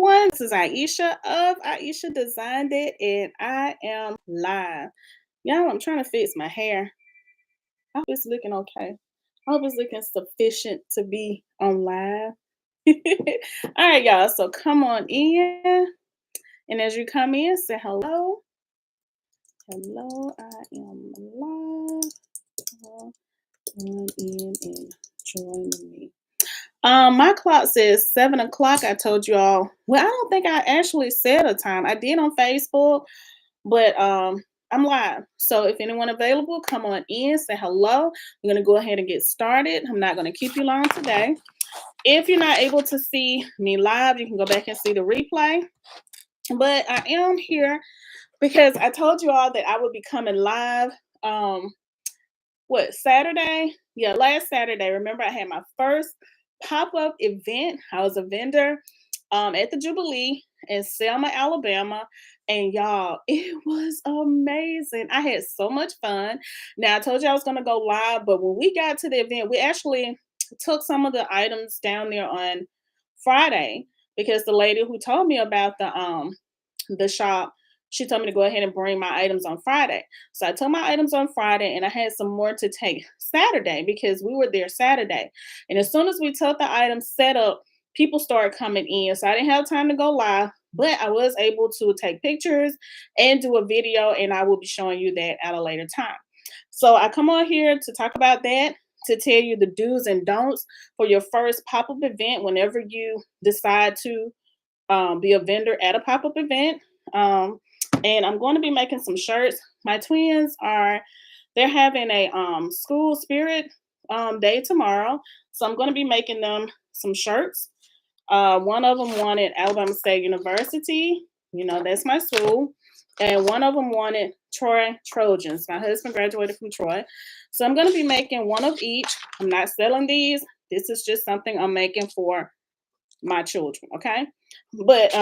everyone. This is Aisha of Aisha Designed It, and I am live. Y'all, I'm trying to fix my hair. I hope it's looking okay. I hope it's looking sufficient to be on live. All right, y'all. So come on in. And as you come in, say hello. Hello, I am live. Come on in and join me. My clock says 7 o'clock. I told you all. Well, I don't think I actually said a time. I did on Facebook, but I'm live. So if anyone available, come on in, say hello. We're gonna go ahead and get started. I'm not gonna keep you long today. If you're not able to see me live, you can go back and see the replay. But I am here because I told you all that I would be coming live. Saturday? Yeah, last Saturday. Remember, I had my first pop-up event. I was a vendor at the Jubilee in Selma, Alabama. And y'all, it was amazing. I had so much fun. Now, I told you I was going to go live, but when we got to the event, we actually took some of the items down there on Friday because the lady who told me about the shop, she told me to go ahead and bring my items on Friday. So I took my items on Friday and I had some more to take Saturday because we were there Saturday. And as soon as we took the items set up, people started coming in. So I didn't have time to go live, but I was able to take pictures and do a video, and I will be showing you that at a later time. So I come on here to talk about that, to tell you the do's and don'ts for your first pop-up event whenever you decide to be a vendor at a pop-up event. And I'm going to be making some shirts. My twins they're having a school spirit day tomorrow. So I'm going to be making them some shirts. One of them wanted Alabama State University. You know, that's my school. And one of them wanted Troy Trojans. My husband graduated from Troy. So I'm going to be making one of each. I'm not selling these. This is just something I'm making for my children. Okay. But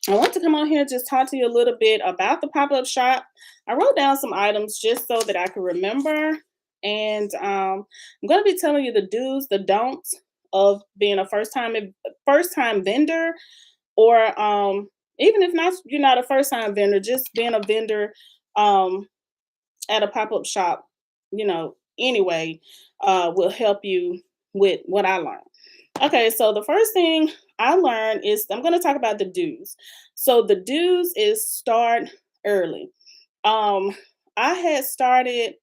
I want to come on here and just talk to you a little bit about the pop-up shop. I wrote down some items just so that I could remember. And I'm going to be telling you the do's, the don'ts of being a first-time vendor, or even if you're not a first-time vendor, just being a vendor at a pop-up shop, anyway, will help you with what I learned. Okay, so the first thing I learned is I'm going to talk about the do's. So the do's is start early. I had started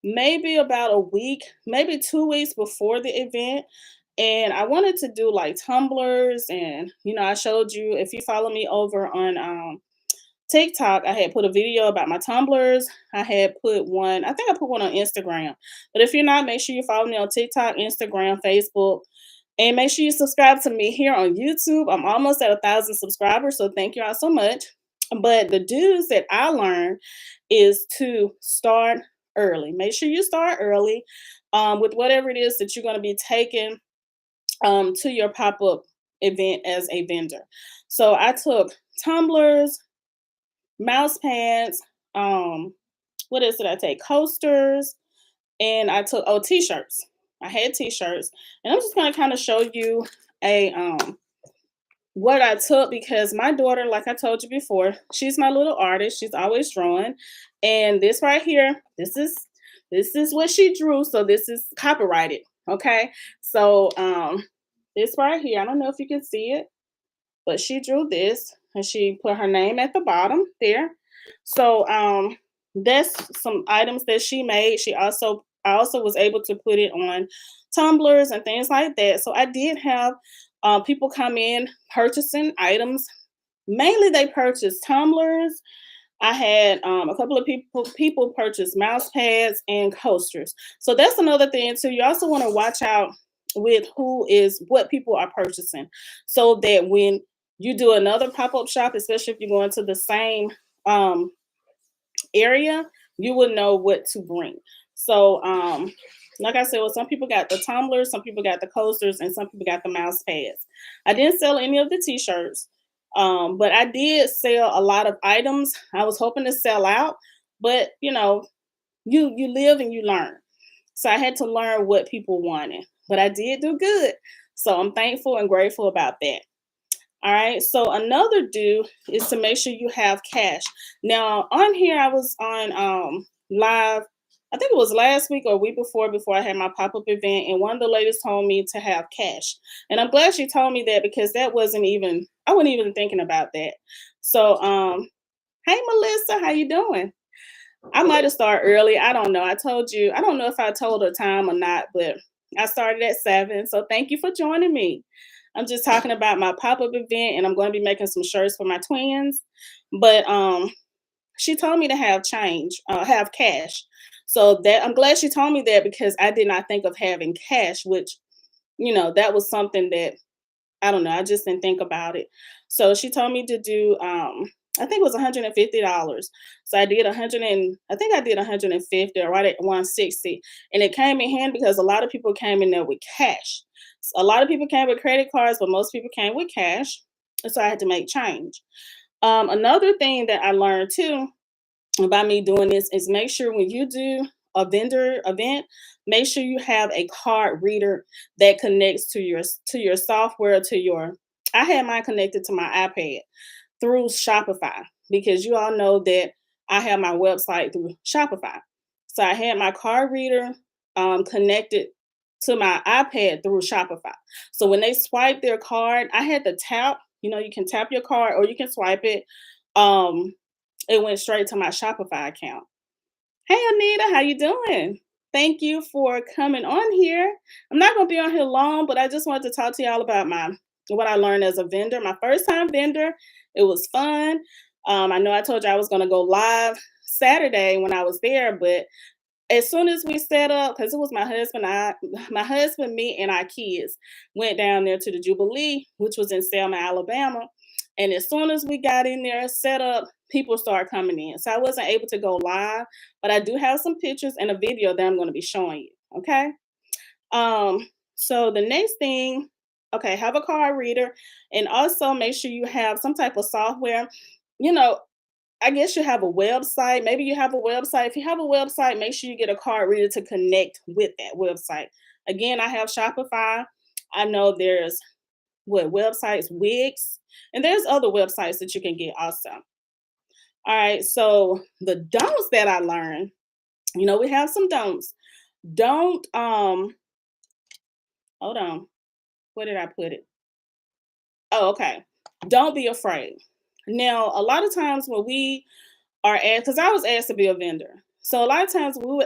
maybe about a week, maybe 2 weeks before the event. And I wanted to do like tumblers. And, I showed you, if you follow me over on TikTok, I had put a video about my tumblers. I think I put one on Instagram. But if you're not, make sure you follow me on TikTok, Instagram, Facebook. And make sure you subscribe to me here on YouTube. I'm almost at 1,000 subscribers, so thank you all so much. But the do's that I learned is to start early. Make sure you start early with whatever it is that you're going to be taking to your pop-up event as a vendor. So I took tumblers, mouse pads, what else did I take? Coasters, and I took t-shirts. I had t-shirts, and I'm just going to kind of show you what I took, because my daughter, like I told you before, she's my little artist. She's always drawing, and this right here, this is what she drew. So this is copyrighted. Okay, so this right here, I don't know if you can see it, but she drew this, and she put her name at the bottom there. So that's some items that she made. I also was able to put it on tumblers and things like that. So I did have people come in purchasing items. Mainly they purchased tumblers. I had a couple of people purchase mouse pads and coasters. So that's another thing too. You also want to watch out with what people are purchasing, so that when you do another pop-up shop, especially if you're going to the same area, you will know what to bring. So like I said, some people got the tumblers, some people got the coasters, and some people got the mouse pads. I didn't sell any of the t-shirts, but I did sell a lot of items. I was hoping to sell out, but you live and you learn. So I had to learn what people wanted, but I did do good. So I'm thankful and grateful about that. All right. So another do is to make sure you have cash. Now on here, I was on live. I think it was last week or week before I had my pop up event, and one of the ladies told me to have cash, and I'm glad she told me that because that wasn't even I wasn't even thinking about that. So hey Melissa, how you doing? I might have started early. I don't know. I told you. I don't know if I told her time or not, but I started at 7. So thank you for joining me. I'm just talking about my pop-up event and I'm going to be making some shirts for my twins. But she told me to have change, have cash. So that I'm glad she told me that because I did not think of having cash, which that was something that I don't know, I just didn't think about it. So she told me to do I think it was $150. So I did 100 and I think I did 150 or right at 160. And it came in handy because a lot of people came in there with cash. A lot of people came with credit cards, but most people came with cash. And so I had to make change. Another thing that I learned too by me doing this is make sure when you do a vendor event, make sure you have a card reader that connects to your software to your I had mine connected to my iPad through Shopify because you all know that I have my website through Shopify. So I had my card reader connected to my iPad through Shopify. So when they swipe their card, I had to tap, you can tap your card or you can swipe it. Um, it went straight to my Shopify account. Hey Anita, how you doing? Thank you for coming on here. I'm not gonna be on here long, but I just wanted to talk to y'all about my what I learned as a vendor. My first time vendor. It was fun. I know I told you I was gonna go live Saturday when I was there, but as soon as we set up, because it was my husband, me, and our kids went down there to the Jubilee, which was in Selma, Alabama. And as soon as we got in there, set up, people started coming in. So I wasn't able to go live, but I do have some pictures and a video that I'm going to be showing you. Okay. So the next thing, okay, have a card reader and also make sure you have some type of software. You know, I guess you have a website. Maybe you have a website. If you have a website, make sure you get a card reader to connect with that website. Again, I have Shopify. I know there's what websites, Wix, and there's other websites that you can get also. All right. So the don'ts that I learned, we have some don'ts. Don't hold on. Where did I put it? Oh, okay. Don't be afraid. Now, a lot of times when we are asked, because I was asked to be a vendor. So a lot of times when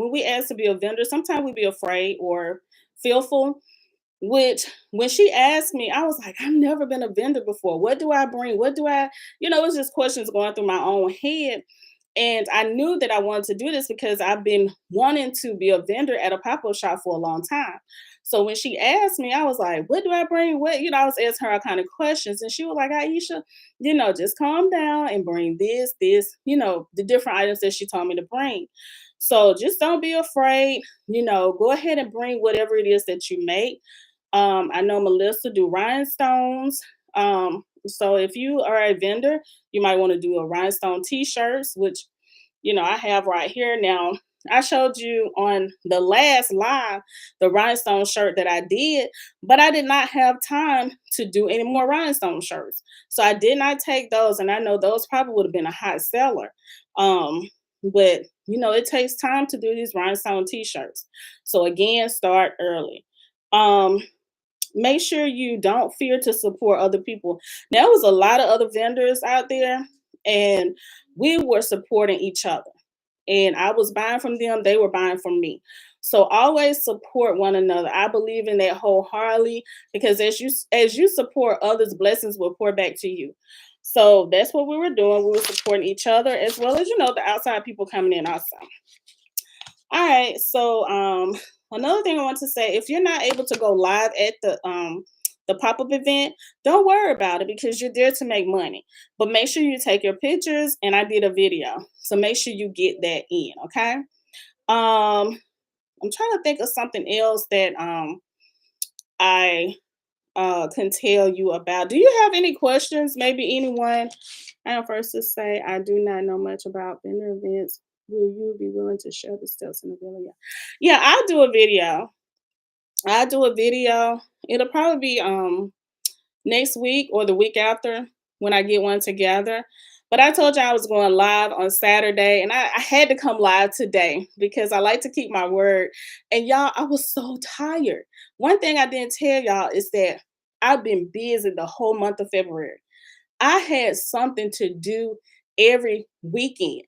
we ask to be a vendor, sometimes we be afraid or fearful. Which when she asked me, I was like, I've never been a vendor before. What do I bring? What do I, it's just questions going through my own head. And I knew that I wanted to do this because I've been wanting to be a vendor at a pop-up shop for a long time. So when she asked me, I was like, what do I bring? What, I was asking her all kind of questions. And she was like, Aisha, just calm down and bring this, the different items that she told me to bring. So just don't be afraid, go ahead and bring whatever it is that you make. I know Melissa do rhinestones. So if you are a vendor, you might want to do a rhinestone t-shirts, which I have right here. Now, I showed you on the last live the rhinestone shirt that I did, but I did not have time to do any more rhinestone shirts. So I did not take those, and I know those probably would have been a hot seller. But it takes time to do these rhinestone t-shirts. So again, start early. Um, Make sure you don't fear to support other people. There was a lot of other vendors out there, and we were supporting each other. And I was buying from them, they were buying from me. So always support one another. I believe in that wholeheartedly because as you support others, blessings will pour back to you. So that's what we were doing. We were supporting each other as well as the outside people coming in also. All right. So another thing I want to say, if you're not able to go live at the pop-up event, don't worry about it because you're there to make money. But make sure you take your pictures and I did a video. So make sure you get that in, okay? I'm trying to think of something else that I can tell you about. Do you have any questions? Maybe anyone? I am first to say I do not know much about vendor events. Will you be willing to share the steps in the video? Yeah, I'll do a video. I'll do a video. It'll probably be next week or the week after when I get one together. But I told you I was going live on Saturday, and I had to come live today because I like to keep my word. And y'all, I was so tired. One thing I didn't tell y'all is that I've been busy the whole month of February. I had something to do every weekend,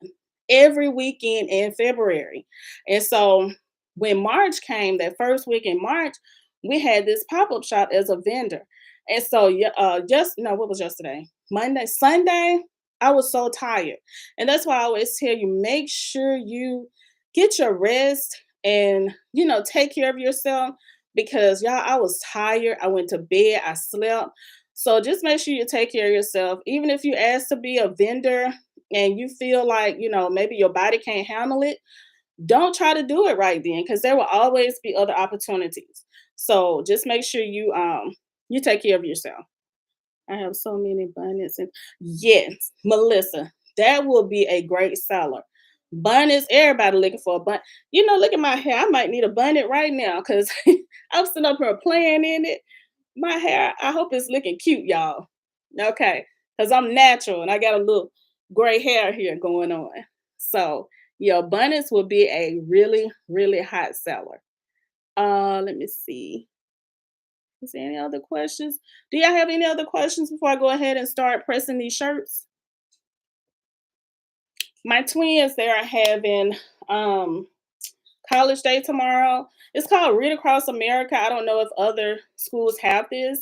every weekend in February. And so when March came, that first week in March, we had this pop-up shop as a vendor. And so just no, what was yesterday? Monday, Sunday, I was so tired. And that's why I always tell you, make sure you get your rest and take care of yourself because y'all, I was tired. I went to bed, I slept. So just make sure you take care of yourself. Even if you ask to be a vendor and you feel like, maybe your body can't handle it, don't try to do it right then because there will always be other opportunities. So just make sure you take care of yourself. I have so many bonnets and yes, Melissa, that will be a great seller. Bonnets, everybody looking for a bun. Look at my hair. I might need a bonnet right now because I'm sitting up here playing in it. My hair, I hope it's looking cute, y'all. Okay, because I'm natural and I got a little gray hair here going on. So, yeah, bonnets will be a really, really hot seller. Let me see. Is there any other questions? Do y'all have any other questions before I go ahead and start pressing these shirts? My twins, they are having college day tomorrow. It's called Read Across America. I don't know if other schools have this,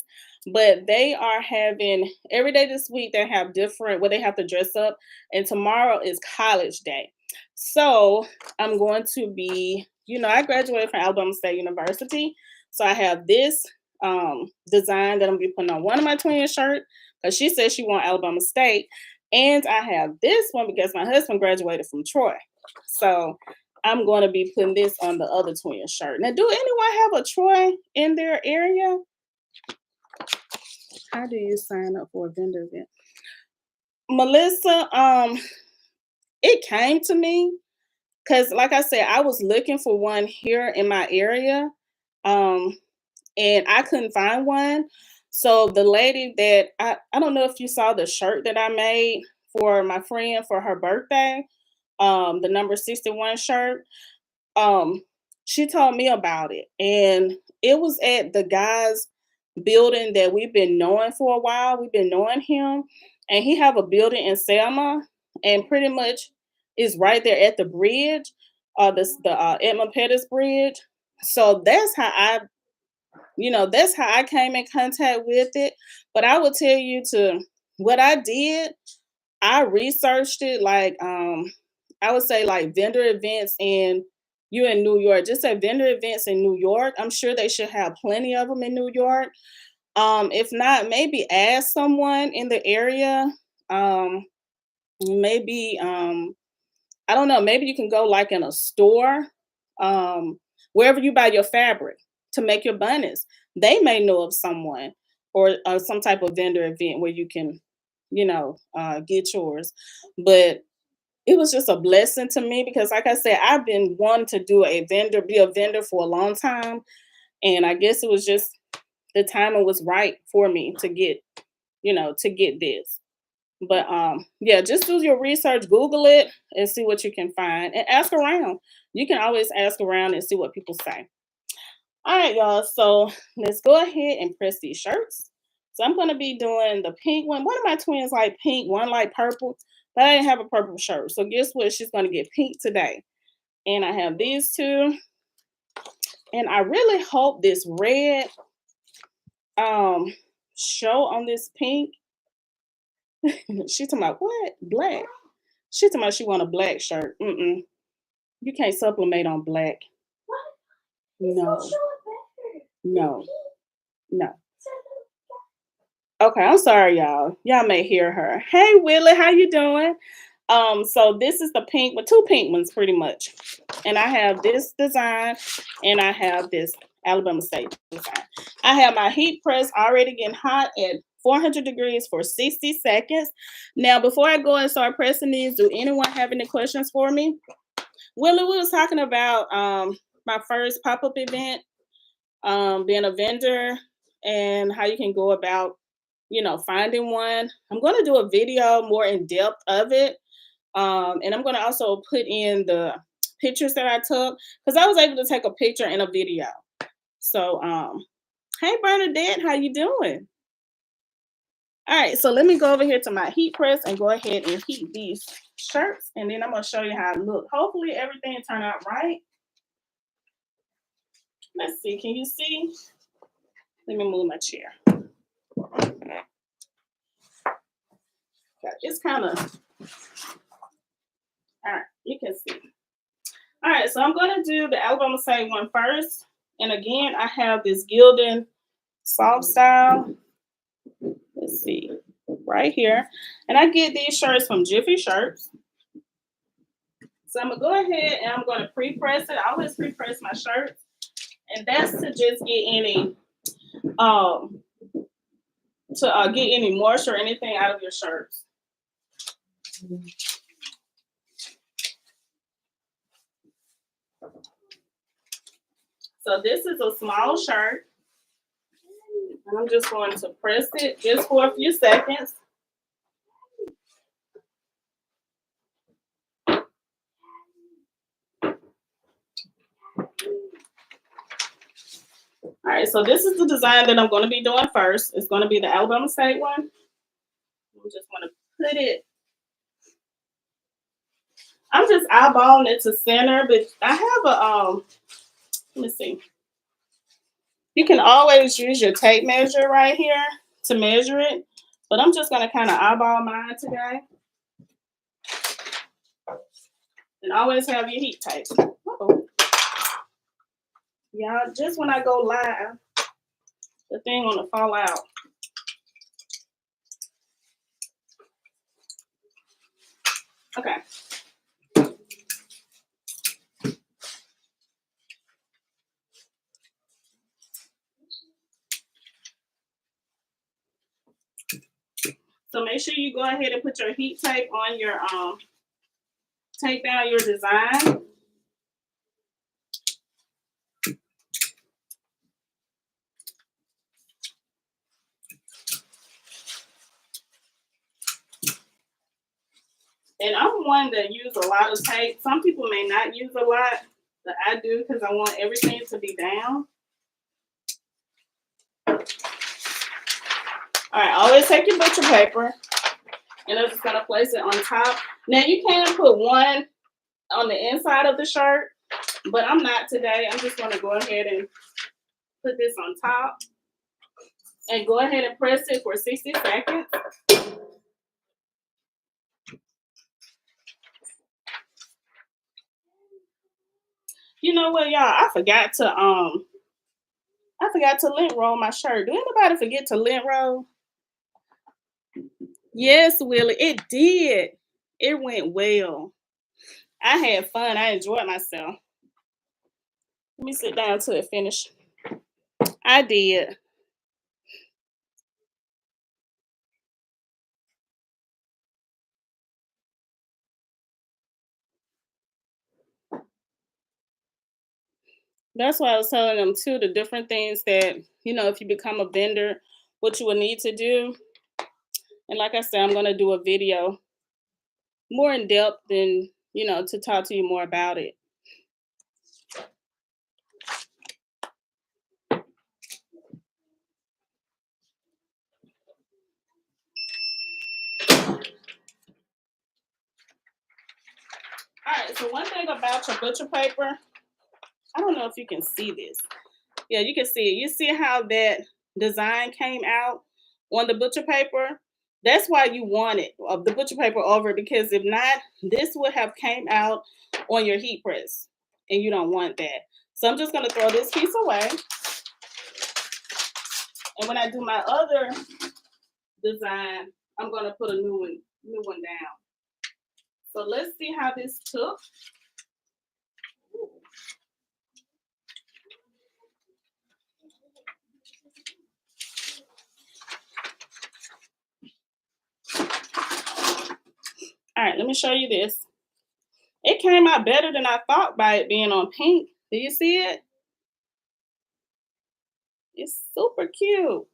but they are having every day this week they have different where they have to dress up, and tomorrow is college day. So I'm going to be, I graduated from Alabama State University. So I have this design that I'm gonna be putting on one of my twin shirts because she said she want Alabama State. And I have this one because my husband graduated from Troy. So I'm going to be putting this on the other twin shirt. Now, do anyone have a Troy in their area? How do you sign up for a vendor event? Melissa, it came to me because, like I said, I was looking for one here in my area, um, and I couldn't find one. So the lady that I don't know if you saw the shirt that I made for my friend for her birthday, the number 61 shirt. um she told me about it, and it was at the guy's building that we've been knowing for a while. We've been knowing him, and he have a building in Selma, and pretty much is right there at the bridge, the Edmund Pettus Bridge. So that's how I came in contact with it. But I will tell you to what I did. I researched it like I would say like vendor events in you in New York. Just say vendor events in New York. I'm sure they should have plenty of them in New York. If not, maybe ask someone in the area. Um, maybe I don't know, maybe you can go like in a store, wherever you buy your fabric to make your bonnets. They may know of someone or some type of vendor event where you can, get yours. But it was just a blessing to me because, like I said, I've been wanting to be a vendor for a long time. And I guess it was just the timing was right for me to get this. But yeah, just do your research, Google it, and see what you can find, and ask around. You can always ask around and see what people say. All right, y'all. So let's go ahead and press these shirts. So I'm gonna be doing the pink one. One of my twins like pink, one like purple, but I didn't have a purple shirt. So guess what? She's gonna get pink today. And I have these two. And I really hope this red um show on this pink. She talking about what? Black. She talking about she want a black shirt. Mm-mm. You can't sublimate on black. No, no, no. Okay, I'm sorry, y'all. Y'all may hear her. Hey, Willie, how you doing? So this is the pink with two pink ones, pretty much. And I have this design, and I have this Alabama State design. I have my heat press already getting hot at 400 degrees for 60 seconds. Now, before I go and start pressing these, do anyone have any questions for me? Willie, we was talking about my first pop-up event, being a vendor, and how you can go about finding one. I'm going to do a video more in depth of it. And I'm going to also put in the pictures that I took because I was able to take a picture and a video. So, hey Bernadette, how you doing? All right, so let me go over here to my heat press and go ahead and heat these shirts, and then I'm gonna show you how it look. Hopefully everything turned out right. Let's see, can you see? Let me move my chair. It's kind of, all right, you can see. All right, so I'm gonna do the Alabama Say one first. And again, I have this Gildan soft style. Let's see, right here. And I get these shirts from Jiffy Shirts. So I'm gonna go ahead and I'm gonna pre-press it. I always pre-press my shirts. And that's to just get any get any moisture or anything out of your shirts. So this is a small shirt. And I'm just going to press it just for a few seconds. All right, so this is the design that I'm going to be doing first. It's going to be the Alabama State one. I'm just going to put it. I'm just eyeballing it to center, but I have a let me see. You can always use your tape measure right here to measure it, but I'm just going to kind of eyeball mine today. And always have your heat tape. Y'all, just when I go live, the thing want to fall out. Okay. So make sure you go ahead and put your heat tape on your tape down your design. And I'm one that use a lot of tape. Some people may not use a lot, but I do because I want everything to be down. All right, always take your butcher paper, and I'm just gonna place it on top. Now you can put one on the inside of the shirt, but I'm not today. I'm just gonna go ahead and put this on top and go ahead and press it for 60 seconds. You know what, y'all? I forgot to lint roll my shirt. Do anybody forget to lint roll? Yes, Willie, it did. It went well. I had fun. I enjoyed myself. Let me sit down till it finished. I did. That's why I was telling them too, the different things that, if you become a vendor, what you will need to do. And like I said, I'm going to do a video more in depth than, to talk to you more about it. All right, so one thing about your butcher paper, I don't know if you can see this. Yeah, you can see it. You see how that design came out on the butcher paper? That's why you want it, the butcher paper over, because if not, this would have came out on your heat press, and you don't want that. So I'm just going to throw this piece away. And when I do my other design, I'm going to put a new one down. So let's see how this took. All right, let me show you this. It came out better than I thought by it being on pink. Do you see it? It's super cute.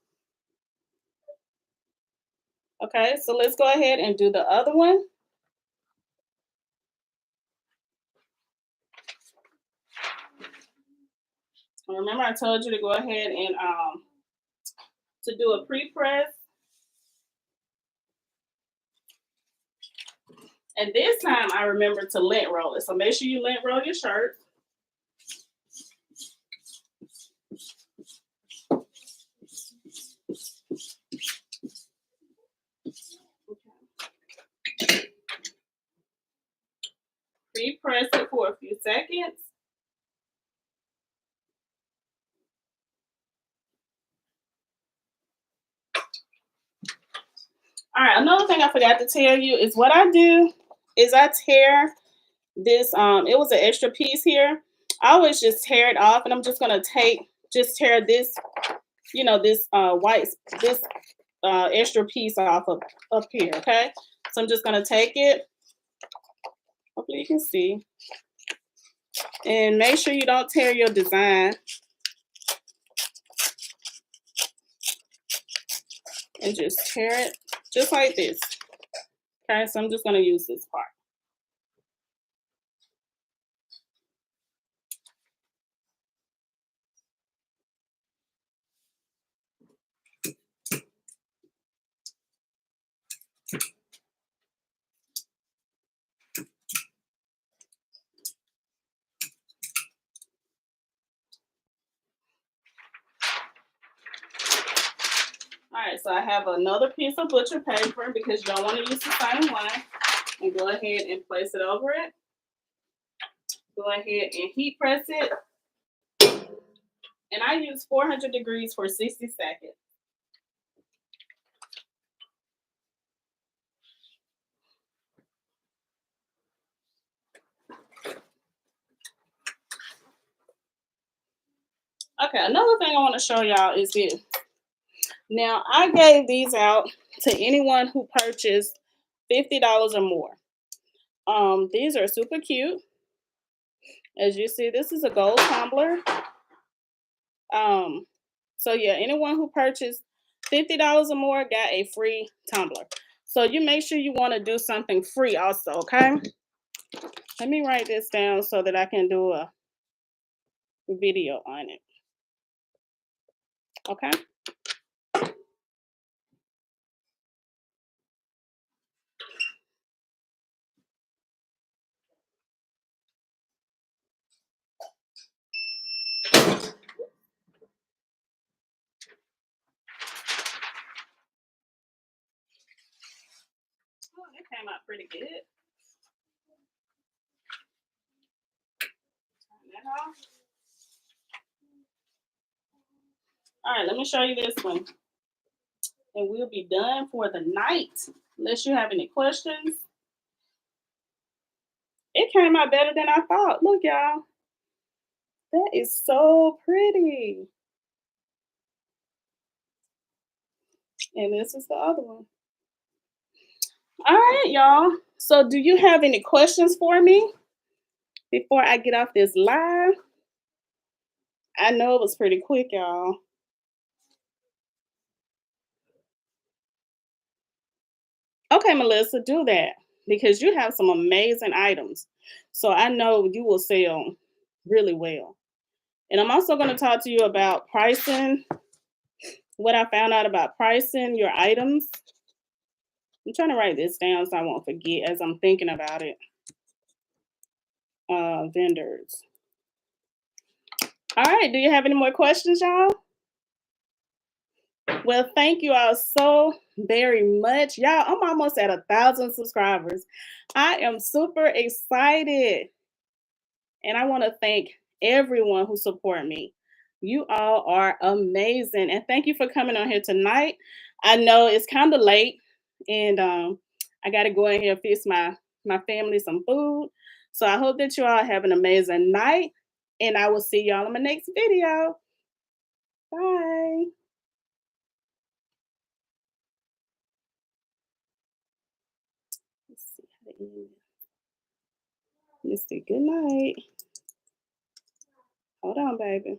Okay, so let's go ahead and do the other one. Remember, I told you to go ahead and to do a pre-press. And this time I remember to lint roll it. So make sure you lint roll your shirt. Pre-press it for a few seconds. All right, another thing I forgot to tell you is what I do is I tear this, it was an extra piece here. I always just tear it off, and I'm just gonna just tear this, this this extra piece off of up here, okay? So I'm just gonna take it, hopefully you can see, and make sure you don't tear your design, and just tear it just like this. Okay, so I'm just gonna use this part. All right, so I have another piece of butcher paper because you don't want to use the same one. And go ahead and place it over it. Go ahead and heat press it. And I use 400 degrees for 60 seconds. Okay, another thing I want to show y'all is this. Now, I gave these out to anyone who purchased $50 or more. These are super cute. As you see, this is a gold tumbler. So yeah, anyone who purchased $50 or more got a free tumbler. So you make sure you want to do something free also, okay? Let me write this down so that I can do a video on it. Okay? Oh, that came out pretty good. Turn that off. All right, let me show you this one. And we'll be done for the night. Unless you have any questions. It came out better than I thought. Look, y'all. That is so pretty. And this is the other one. All right, y'all. So do you have any questions for me before I get off this live? I know it was pretty quick, y'all. Okay, Melissa, do that because you have some amazing items. So I know you will sell really well. And I'm also going to talk to you about pricing, what I found out about pricing your items. I'm trying to write this down so I won't forget as I'm thinking about it. Vendors. All right, do you have any more questions, y'all? Well, thank you all so very much. Y'all, I'm almost at 1,000 subscribers. I am super excited. And I want to thank everyone who support me. You all are amazing. And thank you for coming on here tonight. I know it's kind of late and I got to go in here and fix my family some food. So I hope that you all have an amazing night and I will see y'all in my next video. Bye. Let's see how to end it. Let's see. Good night. Hold on, baby.